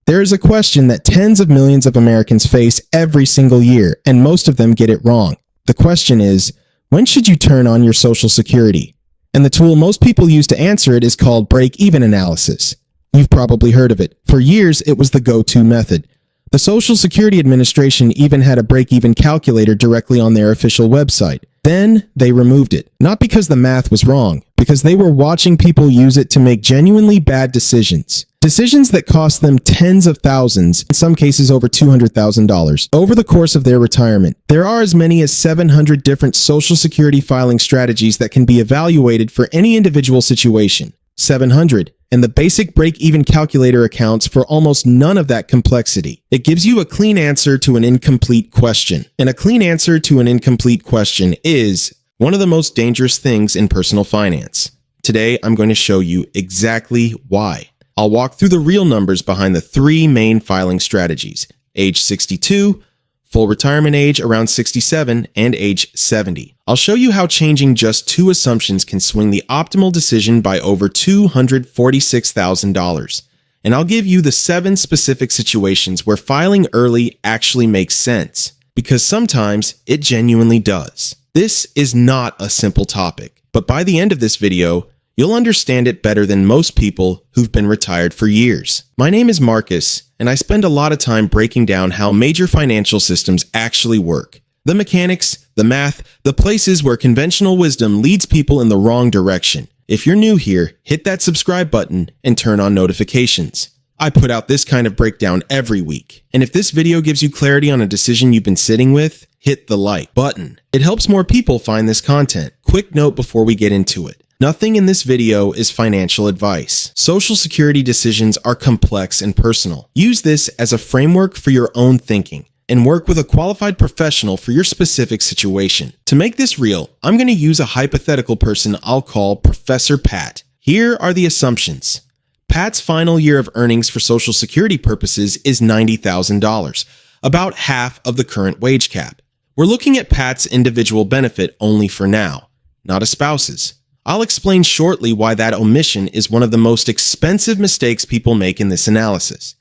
There is a question that tens of millions of Americans face every single year, and most of them get it wrong. The question is, when should you turn on your Social Security? And the tool most people use to answer it is called break-even analysis. You've probably heard of it. For years, it was the go-to method. The Social Security Administration even had a break-even calculator directly on their official website. Then they removed it. Not because the math was wrong, because they were watching people use it to make genuinely bad decisions. Decisions that cost them tens of thousands, in some cases over $200,000, over the course of their retirement. There are as many as 700 different Social Security filing strategies that can be evaluated for any individual situation. 700. And the basic break-even calculator accounts for almost none of that complexity. It gives you a clean answer to an incomplete question. And a clean answer to an incomplete question is one of the most dangerous things in personal finance. Today, I'm going to show you exactly why. I'll walk through the real numbers behind the three main filing strategies: age 62, full retirement age around 67, and age 70. I'll show you how changing just two assumptions can swing the optimal decision by over $246,000. And I'll give you the 7 specific situations where filing early actually makes sense, because sometimes it genuinely does. This is not a simple topic, but by the end of this video, you'll understand it better than most people who've been retired for years. My name is Marcus, and I spend a lot of time breaking down how major financial systems actually work. The mechanics, the math, the places where conventional wisdom leads people in the wrong direction. If you're new here, hit that subscribe button and turn on notifications. I put out this kind of breakdown every week. And if this video gives you clarity on a decision you've been sitting with, hit the like button. It helps more people find this content. Quick note before we get into it. Nothing in this video is financial advice. Social Security decisions are complex and personal. Use this as a framework for your own thinking and work with a qualified professional for your specific situation. To make this real, I'm going to use a hypothetical person I'll call Professor Pat. Here are the assumptions. Pat's final year of earnings for Social Security purposes is $90,000, about half of the current wage cap. We're looking at Pat's individual benefit only for now, not a spouse's. I'll explain shortly why that omission is one of the most expensive mistakes people make in this analysis.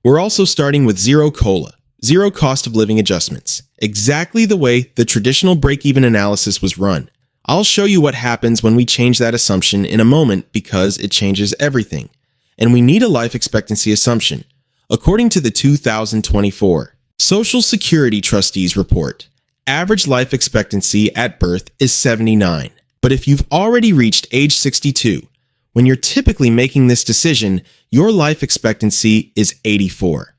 We're also starting with zero COLA, zero cost of living adjustments, exactly the way the traditional break-even analysis was run. I'll show you what happens when we change that assumption in a moment because it changes everything. And we need a life expectancy assumption. According to the 2024 Social Security Trustees Report, average life expectancy at birth is 79. But if you've already reached age 62, when you're typically making this decision, your life expectancy is 84.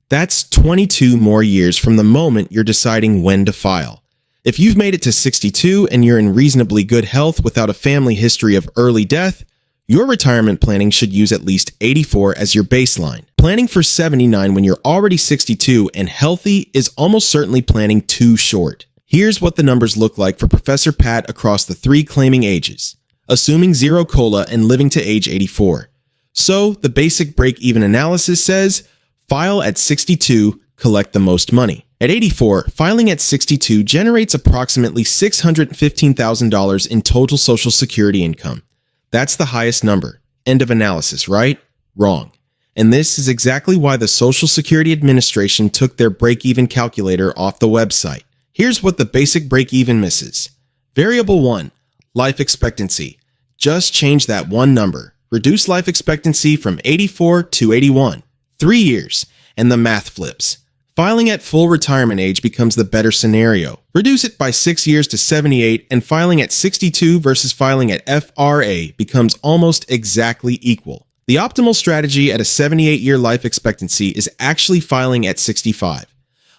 That's 22 more years from the moment you're deciding when to file. If you've made it to 62 and you're in reasonably good health without a family history of early death, your retirement planning should use at least 84 as your baseline. Planning for 79 when you're already 62 and healthy is almost certainly planning too short. Here's what the numbers look like for Professor Pat across the three claiming ages, assuming zero COLA and living to age 84. So the basic break-even analysis says, file at 62, collect the most money. At 84, filing at 62 generates approximately $615,000 in total Social Security income. That's the highest number. End of analysis, right? Wrong. And this is exactly why the Social Security Administration took their break-even calculator off the website. Here's what the basic break-even misses. Variable 1, life expectancy. Just change that one number. Reduce life expectancy from 84 to 81. 3 years, and the math flips. Filing at full retirement age becomes the better scenario. Reduce it by 6 years to 78, and filing at 62 versus filing at FRA becomes almost exactly equal. The optimal strategy at a 78-year life expectancy is actually filing at 65,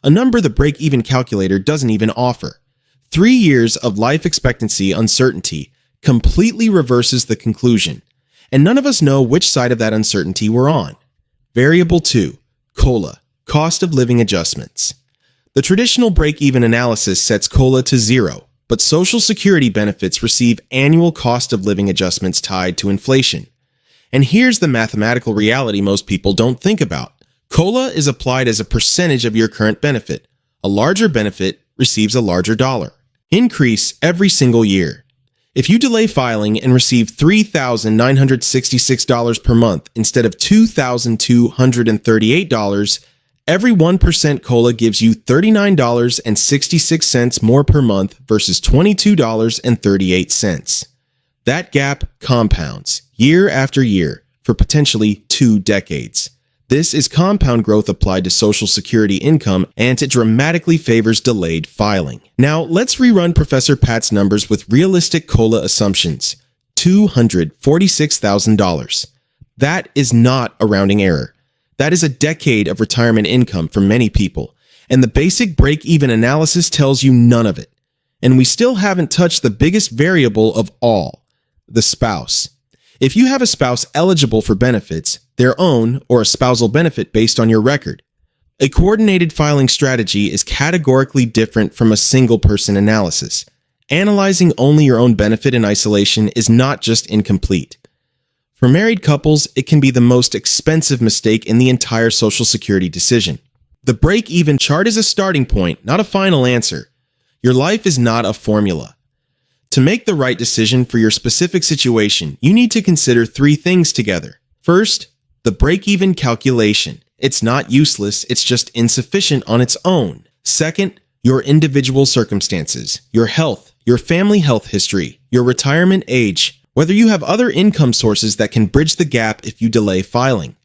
a number the break-even calculator doesn't even offer. 3 years of life expectancy uncertainty completely reverses the conclusion, and none of us know which side of that uncertainty we're on. Variable 2, COLA, cost of living adjustments. The traditional break-even analysis sets COLA to 0, but Social Security benefits receive annual cost of living adjustments tied to inflation. And here's the mathematical reality most people don't think about. COLA is applied as a percentage of your current benefit. A larger benefit receives a larger dollar. Increase every single year. If you delay filing and receive $3,966 per month instead of $2,238, every 1% COLA gives you $39.66 more per month versus $22.38. That gap compounds year after year for potentially 2 decades. This is compound growth applied to Social Security income, and it dramatically favors delayed filing. Now, let's rerun Professor Pat's numbers with realistic COLA assumptions. $246,000. That is not a rounding error. That is a decade of retirement income for many people, and the basic break-even analysis tells you none of it. And we still haven't touched the biggest variable of all, the spouse. If you have a spouse eligible for benefits, their own or a spousal benefit based on your record, a coordinated filing strategy is categorically different from a single-person analysis. Analyzing only your own benefit in isolation is not just incomplete. For married couples, it can be the most expensive mistake in the entire Social Security decision. The break-even chart is a starting point, not a final answer. Your life is not a formula. To make the right decision for your specific situation, you need to consider 3 things together. First, the break-even calculation. It's not useless, it's just insufficient on its own. Second, your individual circumstances, your health, your family health history, your retirement age, whether you have other income sources that can bridge the gap if you delay filing,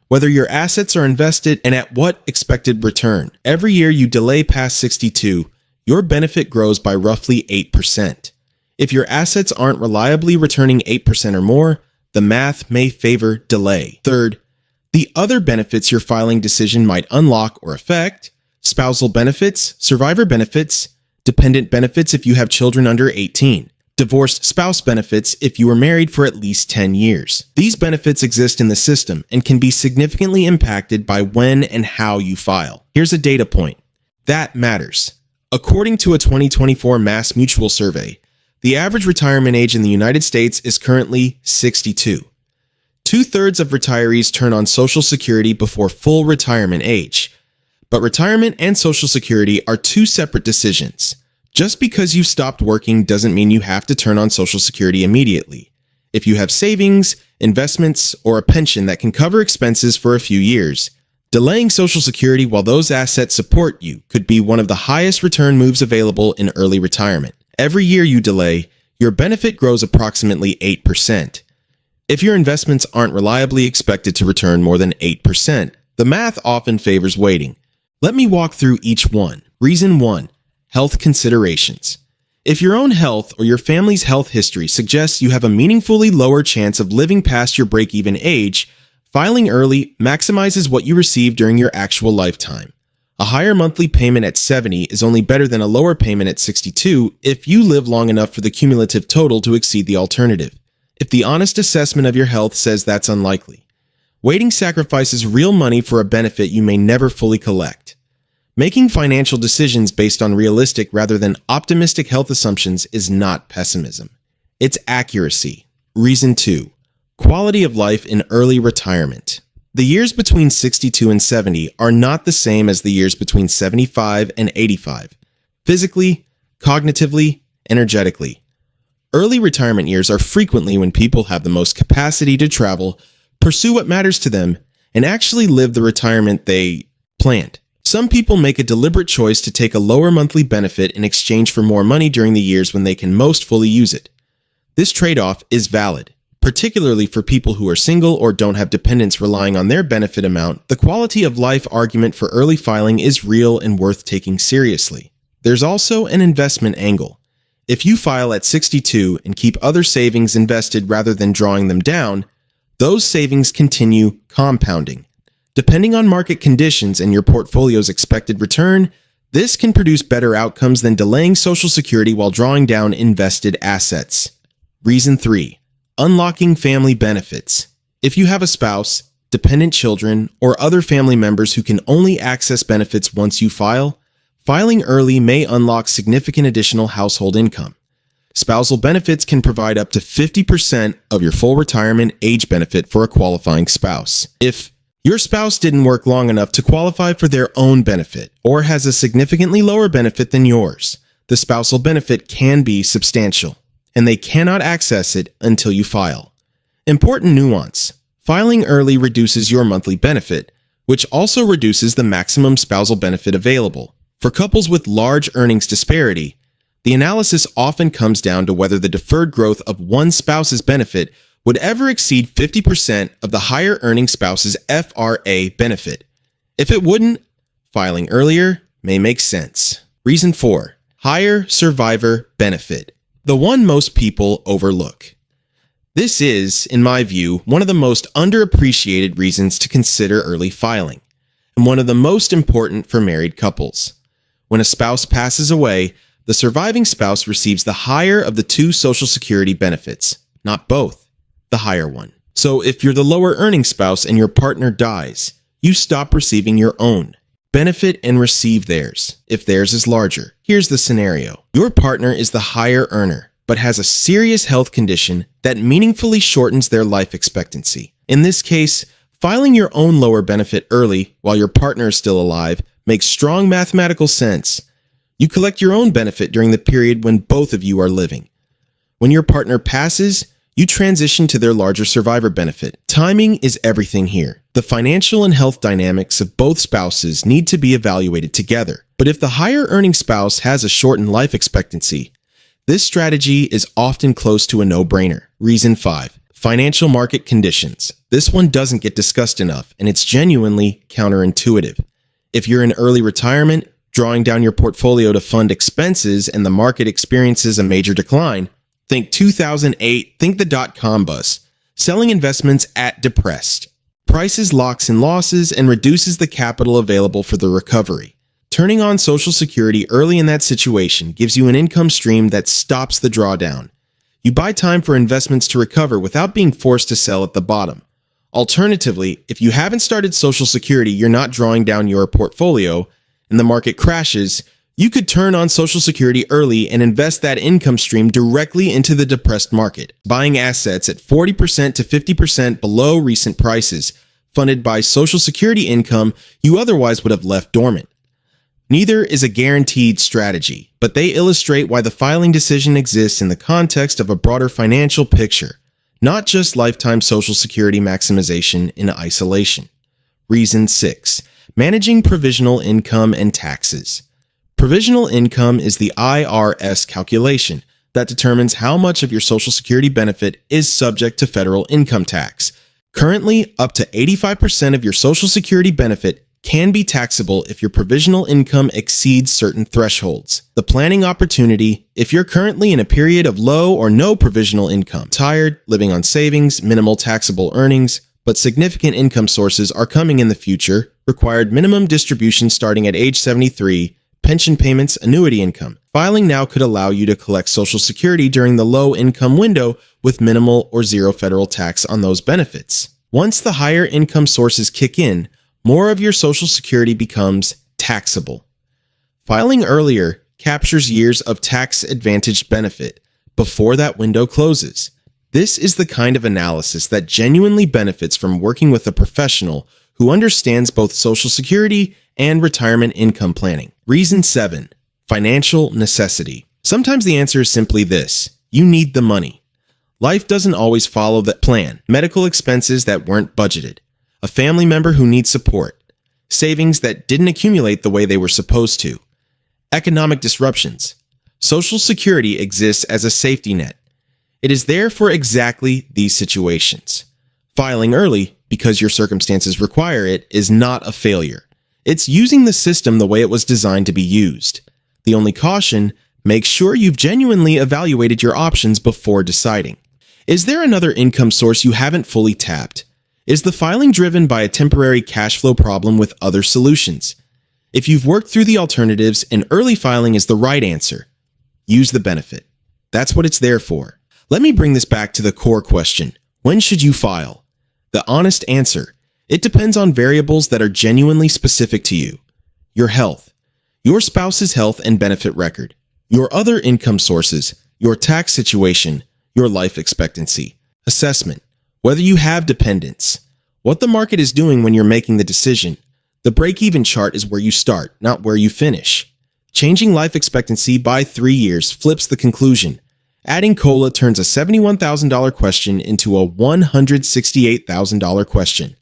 whether your assets are invested, and at what expected return. Every year you delay past 62, your benefit grows by roughly 8%. If your assets aren't reliably returning 8% or more, the math may favor delay. Third, the other benefits your filing decision might unlock or affect: spousal benefits, survivor benefits, dependent benefits if you have children under 18, divorced spouse benefits if you were married for at least 10 years. These benefits exist in the system and can be significantly impacted by when and how you file. Here's a data point that matters. According to a 2024 Mass Mutual survey, the average retirement age in the United States is currently 62. 2/3 of retirees turn on Social Security before full retirement age. But retirement and Social Security are 2 separate decisions. Just because you've stopped working doesn't mean you have to turn on Social Security immediately. If you have savings, investments, or a pension that can cover expenses for a few years, delaying Social Security while those assets support you could be one of the highest return moves available in early retirement. Every year you delay, your benefit grows approximately 8%. If your investments aren't reliably expected to return more than 8%, the math often favors waiting. Let me walk through each one. Reason 1, health considerations. If your own health or your family's health history suggests you have a meaningfully lower chance of living past your break-even age, filing early maximizes what you receive during your actual lifetime. A higher monthly payment at 70 is only better than a lower payment at 62 if you live long enough for the cumulative total to exceed the alternative. If the honest assessment of your health says that's unlikely, waiting sacrifices real money for a benefit you may never fully collect. Making financial decisions based on realistic rather than optimistic health assumptions is not pessimism. It's accuracy. Reason 2, quality of life in early retirement. The years between 62 and 70 are not the same as the years between 75 and 85. Physically, cognitively, energetically. Early retirement years are frequently when people have the most capacity to travel, pursue what matters to them, and actually live the retirement they planned. Some people make a deliberate choice to take a lower monthly benefit in exchange for more money during the years when they can most fully use it. This trade-off is valid. Particularly for people who are single or don't have dependents relying on their benefit amount, the quality of life argument for early filing is real and worth taking seriously. There's also an investment angle. If you file at 62 and keep other savings invested rather than drawing them down, those savings continue compounding. Depending on market conditions and your portfolio's expected return, this can produce better outcomes than delaying Social Security while drawing down invested assets. Reason 3. Unlocking family benefits. If you have a spouse, dependent children, or other family members who can only access benefits once you file, filing early may unlock significant additional household income. Spousal benefits can provide up to 50% of your full retirement age benefit for a qualifying spouse. If your spouse didn't work long enough to qualify for their own benefit or has a significantly lower benefit than yours, the spousal benefit can be substantial. and they cannot access it until you file. Important nuance. Filing early reduces your monthly benefit, which also reduces the maximum spousal benefit available. For couples with large earnings disparity, the analysis often comes down to whether the deferred growth of one spouse's benefit would ever exceed 50% of the higher earning spouse's FRA benefit. If it wouldn't, filing earlier may make sense. Reason 4. Higher survivor benefit. The one most people overlook. This is, in my view, one of the most underappreciated reasons to consider early filing, and one of the most important for married couples. When a spouse passes away, the surviving spouse receives the higher of the two Social Security benefits, not both, the higher one. So if you're the lower earning spouse and your partner dies, you stop receiving your own benefit and receive theirs, if theirs is larger. Here's the scenario. Your partner is the higher earner, but has a serious health condition that meaningfully shortens their life expectancy. In this case, filing your own lower benefit early while your partner is still alive makes strong mathematical sense. You collect your own benefit during the period when both of you are living. When your partner passes, you transition to their larger survivor benefit. Timing is everything here. The financial and health dynamics of both spouses need to be evaluated together. But if the higher earning spouse has a shortened life expectancy, this strategy is often close to a no-brainer. Reason 5. Financial market conditions. This one doesn't get discussed enough, and it's genuinely counterintuitive. If you're in early retirement, drawing down your portfolio to fund expenses, and the market experiences a major decline, think 2008, think the dot-com bust. Selling investments at depressed. Prices locks in losses and reduces the capital available for the recovery. Turning on Social Security early in that situation gives you an income stream that stops the drawdown. You buy time for investments to recover without being forced to sell at the bottom. Alternatively, if you haven't started Social Security, you're not drawing down your portfolio, and the market crashes, you could turn on Social Security early and invest that income stream directly into the depressed market, buying assets at 40% to 50% below recent prices, funded by Social Security income you otherwise would have left dormant. Neither is a guaranteed strategy, but they illustrate why the filing decision exists in the context of a broader financial picture, not just lifetime Social Security maximization in isolation. Reason 6. Managing provisional income and taxes. Provisional income is the IRS calculation that determines how much of your Social Security benefit is subject to federal income tax. Currently, up to 85% of your Social Security benefit can be taxable if your provisional income exceeds certain thresholds. The planning opportunity, if you're currently in a period of low or no provisional income, tired, living on savings, minimal taxable earnings, but significant income sources are coming in the future, required minimum distribution starting at age 73, pension payments, annuity income. Filing now could allow you to collect Social Security during the low income window with minimal or zero federal tax on those benefits. Once the higher income sources kick in, more of your Social Security becomes taxable. Filing earlier captures years of tax-advantaged benefit before that window closes. This is the kind of analysis that genuinely benefits from working with a professional who understands both Social Security and retirement income planning. Reason 7. Financial necessity. Sometimes the answer is simply this: you need the money. Life doesn't always follow that plan. Medical expenses that weren't budgeted. A family member who needs support. Savings that didn't accumulate the way they were supposed to. Economic disruptions. Social Security exists as a safety net. It is there for exactly these situations. Filing early, because your circumstances require it, is not a failure. It's using the system the way it was designed to be used. The only caution, make sure you've genuinely evaluated your options before deciding. Is there another income source you haven't fully tapped? Is the filing driven by a temporary cash flow problem with other solutions? If you've worked through the alternatives and early filing is the right answer, use the benefit. That's what it's there for. Let me bring this back to the core question. When should you file? The honest answer: it depends on variables that are genuinely specific to you. Your health, your spouse's health and benefit record, your other income sources, your tax situation, your life expectancy. Assessment: whether you have dependents, what the market is doing when you're making the decision. The break-even chart is where you start, not where you finish. Changing life expectancy by 3 years flips the conclusion. Adding COLA turns a $71,000 question into a $168,000 question.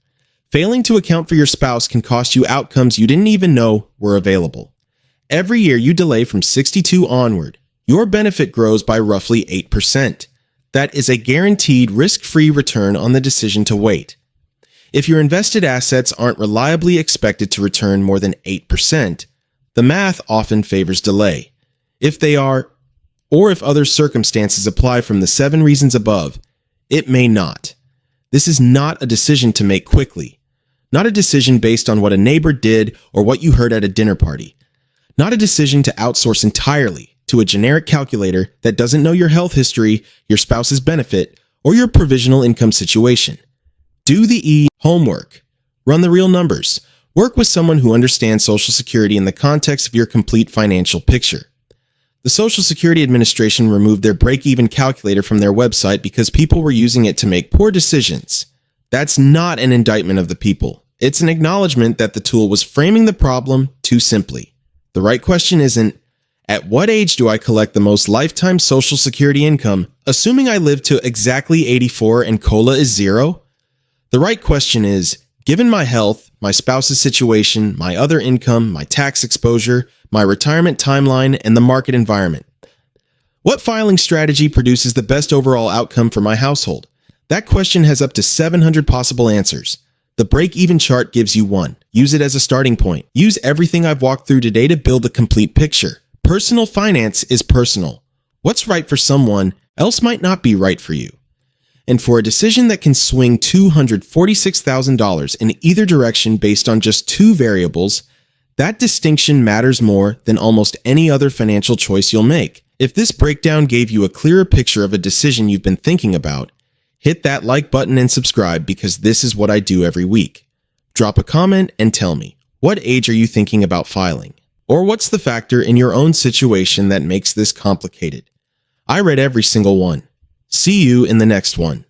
Failing to account for your spouse can cost you outcomes you didn't even know were available. Every year you delay from 62 onward, your benefit grows by roughly 8%. That is a guaranteed risk-free return on the decision to wait. If your invested assets aren't reliably expected to return more than 8%, the math often favors delay. If they are, or if other circumstances apply from the 7 reasons above, it may not. This is not a decision to make quickly. Not a decision based on what a neighbor did or what you heard at a dinner party. Not a decision to outsource entirely to a generic calculator that doesn't know your health history, your spouse's benefit, or your provisional income situation. Do the homework. Run the real numbers. Work with someone who understands Social Security in the context of your complete financial picture. The Social Security Administration removed their break-even calculator from their website because people were using it to make poor decisions. That's not an indictment of the people. It's an acknowledgement that the tool was framing the problem too simply. The right question isn't, at what age do I collect the most lifetime Social Security income, assuming I live to exactly 84 and COLA is 0? The right question is, given my health, my spouse's situation, my other income, my tax exposure, my retirement timeline, and the market environment, what filing strategy produces the best overall outcome for my household? That question has up to 700 possible answers. The break-even chart gives you one. Use it as a starting point. Use everything I've walked through today to build a complete picture. Personal finance is personal. What's right for someone else might not be right for you. And for a decision that can swing $246,000 in either direction based on just 2 variables, that distinction matters more than almost any other financial choice you'll make. If this breakdown gave you a clearer picture of a decision you've been thinking about, hit that like button and subscribe because this is what I do every week. Drop a comment and tell me, what age are you thinking about filing? Or what's the factor in your own situation that makes this complicated? I read every single one. See you in the next one.